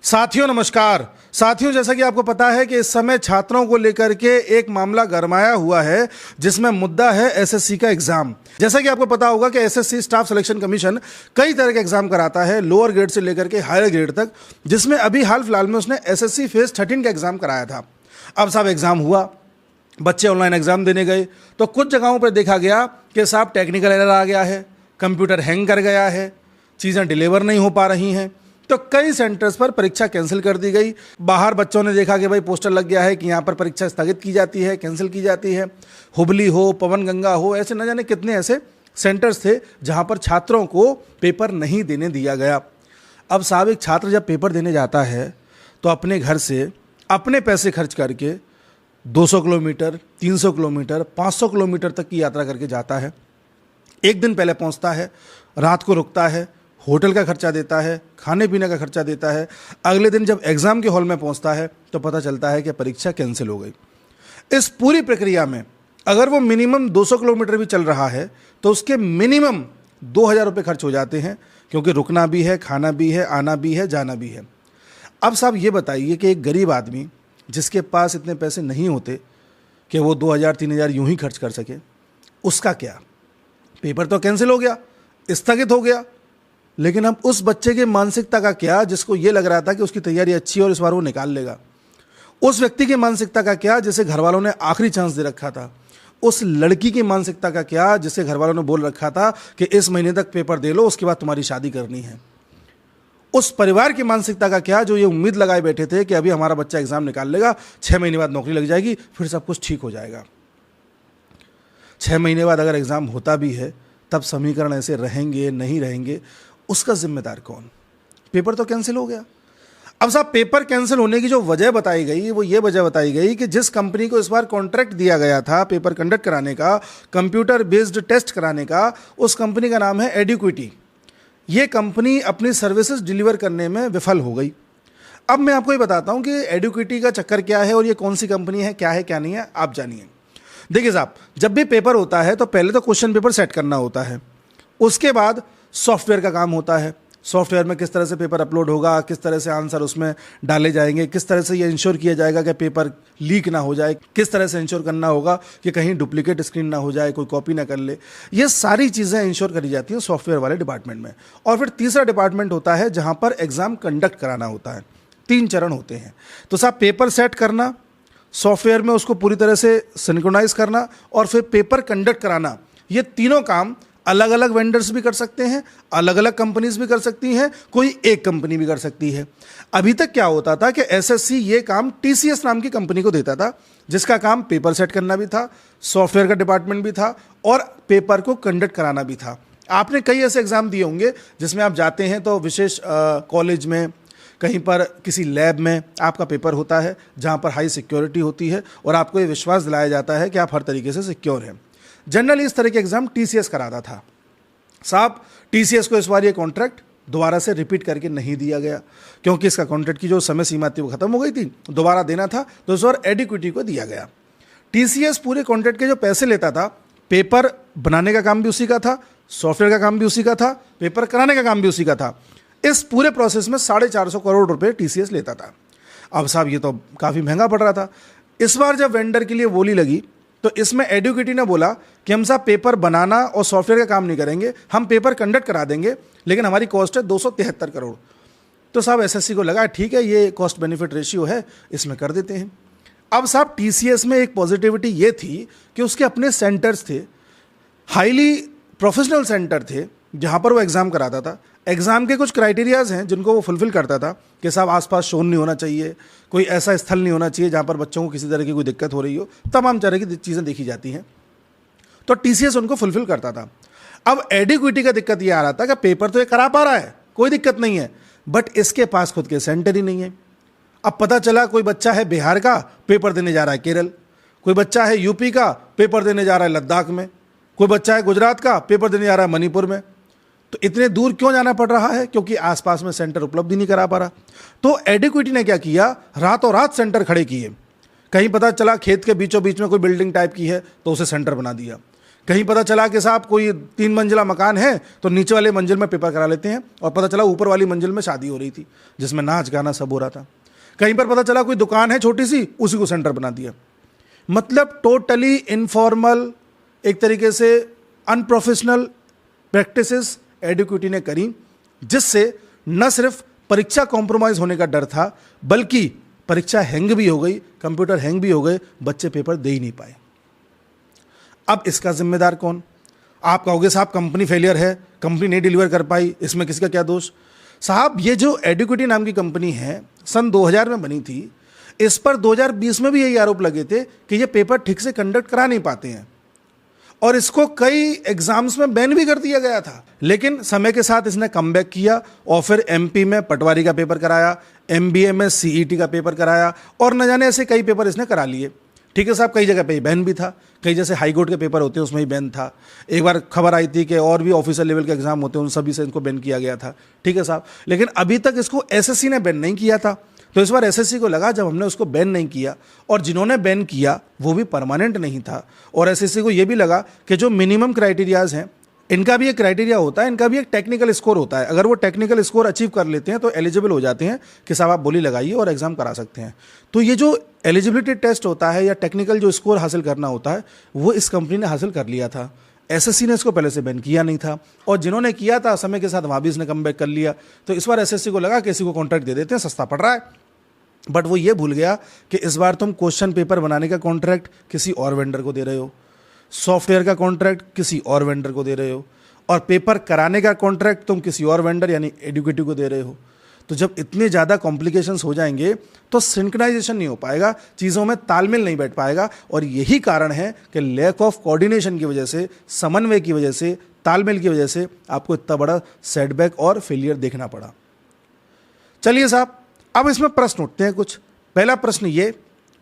साथियों नमस्कार। साथियों, जैसा कि आपको पता है कि इस समय छात्रों को लेकर के एक मामला गरमाया हुआ है, जिसमें मुद्दा है एसएससी का एग्जाम। जैसा कि आपको पता होगा कि एसएससी स्टाफ सिलेक्शन कमीशन कई तरह के एग्जाम कराता है, लोअर ग्रेड से लेकर के हायर ग्रेड तक, जिसमें अभी हाल फिलहाल में उसने एसएससी फेज 13 का एग्जाम कराया था। अब साहब एग्जाम हुआ, बच्चे ऑनलाइन एग्जाम देने गए तो कुछ जगहों पर देखा गया कि साहब टेक्निकल एरर आ गया है, कंप्यूटर हैंग कर गया है, चीज़ें डिलीवर नहीं हो पा रही हैं। तो कई सेंटर्स पर परीक्षा कैंसिल कर दी गई। बाहर बच्चों ने देखा कि भाई पोस्टर लग गया है कि यहाँ पर परीक्षा स्थगित की जाती है, कैंसिल की जाती है। हुबली हो, पवन गंगा हो, ऐसे न जाने कितने ऐसे सेंटर्स थे जहाँ पर छात्रों को पेपर नहीं देने दिया गया। अब साहब एक छात्र जब पेपर देने जाता है तो अपने घर से अपने पैसे खर्च करके 200 किलोमीटर, 300 किलोमीटर, 500 किलोमीटर तक की यात्रा करके जाता है। एक दिन पहले पहुँचता है, रात को रुकता है, होटल का खर्चा देता है, खाने पीने का खर्चा देता है। अगले दिन जब एग्ज़ाम के हॉल में पहुंचता है तो पता चलता है कि परीक्षा कैंसिल हो गई। इस पूरी प्रक्रिया में अगर वो मिनिमम 200 किलोमीटर भी चल रहा है तो उसके मिनिमम 2000 रुपये खर्च हो जाते हैं, क्योंकि रुकना भी है, खाना भी है, आना भी है, जाना भी है। अब साहब ये बताइए कि एक गरीब आदमी जिसके पास इतने पैसे नहीं होते कि वो 2000-3000 यूं ही खर्च कर सके, उसका क्या? पेपर तो कैंसिल हो गया, स्थगित हो गया, लेकिन अब उस बच्चे की मानसिकता का क्या जिसको ये लग रहा था कि उसकी तैयारी अच्छी है और इस बार वो निकाल लेगा? उस व्यक्ति की मानसिकता का क्या जिसे घर वालों ने आखिरी चांस दे रखा था? उस लड़की की मानसिकता का क्या जिसे घर वालों ने बोल रखा था कि इस महीने तक पेपर दे लो, उसके बाद तुम्हारी शादी करनी है? उस परिवार की मानसिकता का क्या जो ये उम्मीद लगाए बैठे थे कि अभी हमारा बच्चा एग्जाम निकाल लेगा, 6 महीने बाद नौकरी लग जाएगी, फिर सब कुछ ठीक हो जाएगा। 6 महीने बाद अगर एग्जाम होता भी है तब समीकरण ऐसे रहेंगे नहीं रहेंगे, उसका जिम्मेदार कौन? पेपर तो कैंसिल हो गया। अब साहब पेपर कैंसिल होने की जो वजह बताई गई वो ये वजह बताई गई कि जिस कंपनी को इस बार कॉन्ट्रैक्ट दिया गया था पेपर कंडक्ट कराने का, कंप्यूटर बेस्ड टेस्ट कराने का, उस कंपनी का नाम है एडुक्विटी। ये कंपनी अपनी सर्विसेज डिलीवर करने में विफल हो गई। अब मैं आपको ये बताता हूँ कि एडुक्विटी का चक्कर क्या है और ये कौन सी कंपनी है, क्या है क्या नहीं है, आप जानिए। देखिए साहब, जब भी पेपर होता है तो पहले तो क्वेश्चन पेपर सेट करना होता है, उसके बाद सॉफ्टवेयर का काम होता है। सॉफ्टवेयर में किस तरह से पेपर अपलोड होगा, किस तरह से आंसर उसमें डाले जाएंगे, किस तरह से ये इंश्योर किया जाएगा कि पेपर लीक ना हो जाए, किस तरह से इंश्योर करना होगा कि कहीं डुप्लीकेट स्क्रीन ना हो जाए, कोई कॉपी ना कर ले। ये सारी चीज़ें इंश्योर करी जाती हैं सॉफ्टवेयर वाले डिपार्टमेंट में। और फिर तीसरा डिपार्टमेंट होता है जहाँ पर एग्ज़ाम कंडक्ट कराना होता है। 3 चरण होते हैं। तो साहब पेपर सेट करना, सॉफ्टवेयर में उसको पूरी तरह से सिंक्रोनाइज करना और फिर पेपर कंडक्ट कराना, ये तीनों काम अलग अलग वेंडर्स भी कर सकते हैं, अलग अलग कंपनीज भी कर सकती हैं, कोई एक कंपनी भी कर सकती है। अभी तक क्या होता था कि एसएससी ये काम टीसीएस नाम की कंपनी को देता था, जिसका काम पेपर सेट करना भी था, सॉफ्टवेयर का डिपार्टमेंट भी था और पेपर को कंडक्ट कराना भी था। आपने कई ऐसे एग्जाम दिए होंगे जिसमें आप जाते हैं तो विशेष कॉलेज में, कहीं पर किसी लैब में आपका पेपर होता है जहाँ पर हाई सिक्योरिटी होती है और आपको ये विश्वास दिलाया जाता है कि आप हर तरीके से सिक्योर हैं। जनरली इस तरह के एग्जाम टीसीएस कराता था। साहब टीसीएस को इस बार ये कॉन्ट्रैक्ट दोबारा से रिपीट करके नहीं दिया गया, क्योंकि इसका कॉन्ट्रैक्ट की जो समय सीमा थी वो खत्म हो गई थी, दोबारा देना था, तो इस बार एडुक्विटी को दिया गया। टीसीएस पूरे कॉन्ट्रैक्ट के जो पैसे लेता था, पेपर बनाने का काम भी उसी का था, सॉफ्टवेयर का काम भी उसी का था, पेपर कराने का काम भी उसी का था। इस पूरे प्रोसेस में 450 करोड़ रुपए टीसीएस लेता था। अब साहब ये तो काफ़ी महंगा पड़ रहा था। इस बार जब वेंडर के लिए बोली लगी तो इसमें एडुक्विटी ने बोला कि हम साहब पेपर बनाना और सॉफ्टवेयर का काम नहीं करेंगे, हम पेपर कंडक्ट करा देंगे, लेकिन हमारी कॉस्ट है 273 करोड़। तो साहब एसएससी को लगा ठीक है, ये कॉस्ट बेनिफिट रेशियो है, इसमें कर देते हैं। अब साहब टीसीएस में एक पॉजिटिविटी ये थी कि उसके अपने सेंटर्स थे, हाईली प्रोफेशनल सेंटर थे जहाँ पर वो एग्ज़ाम कराता था। एग्ज़ाम के कुछ क्राइटेरियाज़ हैं जिनको वो फुलफ़िल करता था कि साहब आसपास शोर नहीं होना चाहिए, कोई ऐसा स्थल नहीं होना चाहिए जहाँ पर बच्चों को किसी तरह की कोई दिक्कत हो रही हो, तमाम तरह की चीज़ें देखी जाती हैं। तो टीसीएस उनको फुलफ़िल करता था। अब एडुक्विटी का दिक्कत ये आ रहा था कि पेपर तो ये करा पा रहा है, कोई दिक्कत नहीं है, बट इसके पास खुद के सेंटर ही नहीं है। अब पता चला कोई बच्चा है बिहार का, पेपर देने जा रहा है केरल, कोई बच्चा है यूपी का, पेपर देने जा रहा है लद्दाख में, कोई बच्चा है गुजरात का, पेपर देने जा रहा है मणिपुर में। तो इतने दूर क्यों जाना पड़ रहा है? क्योंकि आसपास में सेंटर उपलब्ध ही नहीं करा पा रहा। तो एडुक्विटी ने क्या किया, रातों रात सेंटर खड़े किए। कहीं पता चला खेत के बीचों बीच में कोई बिल्डिंग टाइप की है तो उसे सेंटर बना दिया, कहीं पता चला कि साहब कोई 3 मंजिला मकान है तो नीचे वाले मंजिल में पेपर करा लेते हैं, और पता चला ऊपर वाली मंजिल में शादी हो रही थी जिसमें नाच गाना सब हो रहा था। कहीं पर पता चला कोई दुकान है छोटी सी, उसी को सेंटर बना दिया। मतलब टोटली इनफॉर्मल, एक तरीके से अनप्रोफेशनल प्रैक्टिसेस एडुकेटी ने करी, जिससे न सिर्फ परीक्षा कॉम्प्रोमाइज होने का डर था, बल्कि परीक्षा हैंग भी हो गई, कंप्यूटर हैंग भी हो गए, बच्चे पेपर दे ही नहीं पाए। अब इसका जिम्मेदार कौन? आप कहोगे साहब कंपनी फेलियर है, कंपनी नहीं डिलीवर कर पाई, इसमें किसका क्या दोष? साहब ये जो एडुकेटी नाम की कंपनी है, सन 2000 में बनी थी, इस पर 2020 में भी यही आरोप लगे थे कि ये पेपर ठीक से कंडक्ट करा नहीं पाते हैं, और इसको कई एग्जाम्स में बैन भी कर दिया गया था। लेकिन समय के साथ इसने कमबैक किया और फिर एमपी में पटवारी का पेपर कराया, एमबीए में सीईटी का पेपर कराया, और न जाने ऐसे कई पेपर इसने करा लिए। ठीक है साहब, कई जगह पे बैन भी था, कई जैसे हाई कोर्ट के पेपर होते हैं उसमें ही बैन था। एक बार खबर आई थी कि और भी ऑफिसर लेवल के एग्जाम होते हैं उन सभी से इनको बैन किया गया था। ठीक है साहब, लेकिन अभी तक इसको एसएससी ने बैन नहीं किया था। तो इस बार एसएससी को लगा जब हमने उसको बैन नहीं किया, और जिन्होंने बैन किया वो भी परमानेंट नहीं था, और एसएससी को ये भी लगा कि जो मिनिमम क्राइटेरियाज हैं इनका भी एक क्राइटेरिया होता है, इनका भी एक टेक्निकल स्कोर होता है। अगर वो टेक्निकल स्कोर अचीव कर लेते हैं तो एलिजिबल हो जाते हैं कि साहब आप बोली लगाइए और एग्जाम करा सकते हैं। तो ये जो एलिजिबिलिटी टेस्ट होता है या टेक्निकल जो स्कोर हासिल करना होता है, वो इस कंपनी ने हासिल कर लिया था। एसएससी ने इसको पहले से बैन किया नहीं था, और जिन्होंने किया था समय के साथ वहाँ भी इसने कमबैक कर लिया। तो इस बार एसएससी को लगा कि इसी को कॉन्ट्रैक्ट दे देते हैं, सस्ता पड़ रहा है। बट वो ये भूल गया कि इस बार तुम क्वेश्चन पेपर बनाने का कॉन्ट्रैक्ट किसी और वेंडर को दे रहे हो, सॉफ्टवेयर का कॉन्ट्रैक्ट किसी और वेंडर को दे रहे हो, और पेपर कराने का कॉन्ट्रैक्ट तुम किसी और वेंडर यानी एडुकेटिव को दे रहे हो। तो जब इतने ज़्यादा कॉम्प्लिकेशंस हो जाएंगे तो सिंक्रोनाइजेशन नहीं हो पाएगा, चीज़ों में तालमेल नहीं बैठ पाएगा, और यही कारण है कि लैक ऑफ कोऑर्डिनेशन की वजह से, समन्वय की वजह से, तालमेल की वजह से आपको इतना बड़ा सेटबैक और फेलियर देखना पड़ा। चलिए साहब, अब इसमें प्रश्न उठते हैं कुछ। पहला प्रश्न ये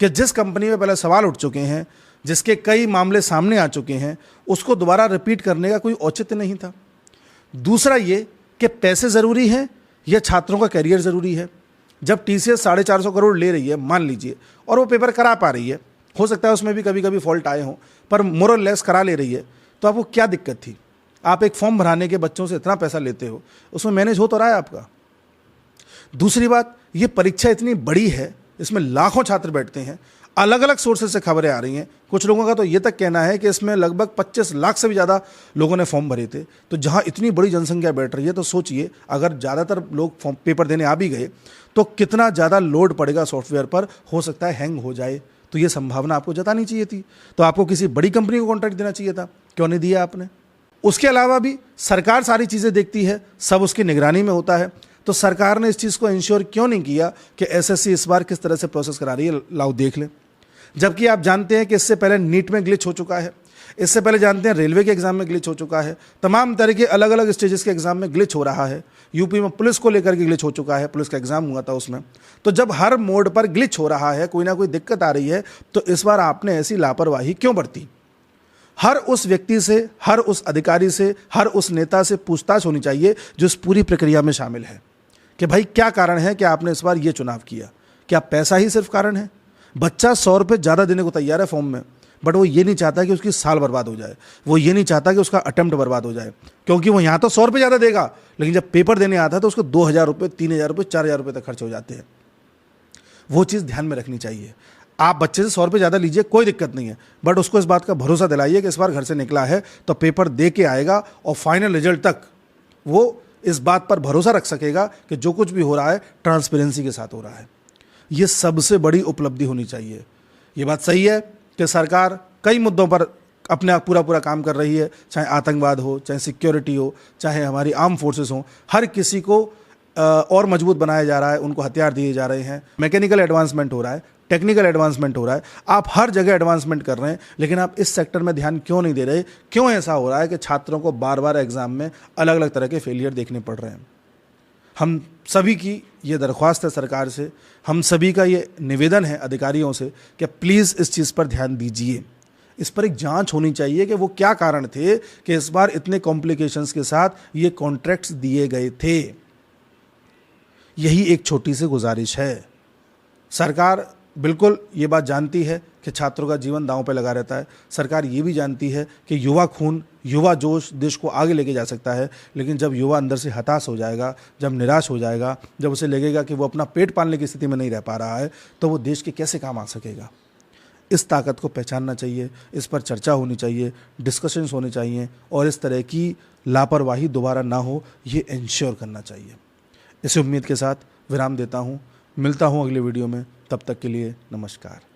कि जिस कंपनी में पहले सवाल उठ चुके हैं, जिसके कई मामले सामने आ चुके हैं, उसको दोबारा रिपीट करने का कोई औचित्य नहीं था। दूसरा ये कि पैसे ज़रूरी हैं या छात्रों का करियर ज़रूरी है। जब टीसीएस 450 करोड़ ले रही है मान लीजिए, और वो पेपर करा पा रही है, हो सकता है उसमें भी कभी कभी फॉल्ट आए हों, पर मोर और लेस करा ले रही है, तो आपको क्या दिक्कत थी? आप एक फॉर्म भराने के बच्चों से इतना पैसा लेते हो, उसमें मैनेज हो तो रहा है आपका। दूसरी बात, ये परीक्षा इतनी बड़ी है, इसमें लाखों छात्र बैठते हैं, अलग अलग सोर्सेज से खबरें आ रही हैं। कुछ लोगों का तो ये तक कहना है कि इसमें लगभग 25 लाख से भी ज़्यादा लोगों ने फॉर्म भरे थे। तो जहाँ इतनी बड़ी जनसंख्या बैठ रही है, तो सोचिए अगर ज़्यादातर लोग फॉर्म पेपर देने आ भी गए तो कितना ज़्यादा लोड पड़ेगा सॉफ्टवेयर पर, हो सकता है हैंग हो जाए। तो ये संभावना आपको जतानी चाहिए थी, तो आपको किसी बड़ी कंपनी को कॉन्ट्रैक्ट देना चाहिए था, क्यों नहीं दिया आपने? उसके अलावा भी सरकार सारी चीज़ें देखती है, सब उसकी निगरानी में होता है, तो सरकार ने इस चीज़ को इंश्योर क्यों नहीं किया कि एसएससी इस बार किस तरह से प्रोसेस करा रही है, लाओ देख लें। जबकि आप जानते हैं कि इससे पहले नीट में ग्लिच हो चुका है, इससे पहले जानते हैं रेलवे के एग्जाम में ग्लिच हो चुका है, तमाम तरह के अलग अलग स्टेजेस के एग्जाम में ग्लिच हो रहा है। यूपी में पुलिस को लेकर के ग्लिच हो चुका है, पुलिस का एग्जाम हुआ था उसमें। तो जब हर मोड पर ग्लिच हो रहा है, कोई ना कोई दिक्कत आ रही है, तो इस बार आपने ऐसी लापरवाही क्यों बरती? हर उस व्यक्ति से, हर उस अधिकारी से, हर उस नेता से पूछताछ होनी चाहिए जो इस पूरी प्रक्रिया में शामिल है, कि भाई क्या कारण है कि आपने इस बार ये चुनाव किया। क्या पैसा ही सिर्फ कारण है? बच्चा 100 रुपये ज़्यादा देने को तैयार है फॉर्म में, बट वो ये नहीं चाहता कि उसकी साल बर्बाद हो जाए, वो ये नहीं चाहता कि उसका अटेम्प्ट बर्बाद हो जाए, क्योंकि वो यहाँ तो 100 रुपये ज़्यादा देगा, लेकिन जब पेपर देने आता है तो उसको 2000 रुपये, 3000 रुपये, 4000 रुपये तक खर्च हो जाते हैं। वो चीज़ ध्यान में रखनी चाहिए। आप बच्चे से 100 रुपये ज़्यादा लीजिए, कोई दिक्कत नहीं है, बट उसको इस बात का भरोसा दिलाइए कि इस बार घर से निकला है तो पेपर दे के आएगा, और फाइनल रिजल्ट तक वो इस बात पर भरोसा रख सकेगा कि जो कुछ भी हो रहा है ट्रांसपेरेंसी के साथ हो रहा है। ये सबसे बड़ी उपलब्धि होनी चाहिए। ये बात सही है कि सरकार कई मुद्दों पर अपना पूरा काम कर रही है, चाहे आतंकवाद हो, चाहे सिक्योरिटी हो, चाहे हमारी आर्म फोर्सेस हो, हर किसी को और मजबूत बनाया जा रहा है, उनको हथियार दिए जा रहे हैं, मैकेनिकल एडवांसमेंट हो रहा है, टेक्निकल एडवांसमेंट हो रहा है, आप हर जगह एडवांसमेंट कर रहे हैं, लेकिन आप इस सेक्टर में ध्यान क्यों नहीं दे रहे? क्यों ऐसा हो रहा है कि छात्रों को बार बार एग्जाम में अलग अलग तरह के फेलियर देखने पड़ रहे हैं? हम सभी की ये दरख्वास्त है सरकार से, हम सभी का ये निवेदन है अधिकारियों से कि प्लीज़ इस चीज़ पर ध्यान दीजिए। इस पर एक जांच होनी चाहिए कि वो क्या कारण थे कि इस बार इतने कॉम्प्लिकेशंस के साथ ये कॉन्ट्रैक्ट्स दिए गए थे। यही एक छोटी सी गुजारिश है। सरकार बिल्कुल ये बात जानती है कि छात्रों का जीवन दांव पे लगा रहता है। सरकार ये भी जानती है कि युवा खून, युवा जोश देश को आगे लेके जा सकता है, लेकिन जब युवा अंदर से हताश हो जाएगा, जब निराश हो जाएगा, जब उसे लगेगा कि वो अपना पेट पालने की स्थिति में नहीं रह पा रहा है, तो वो देश के कैसे काम आ सकेगा। इस ताकत को पहचानना चाहिए, इस पर चर्चा होनी चाहिए, डिस्कशंस होने चाहिए और इस तरह की लापरवाही दोबारा ना हो, ये इंश्योर करना चाहिए। इसी उम्मीद के साथ विराम देता हूँ, मिलता हूँ अगले वीडियो में। तब तक के लिए नमस्कार।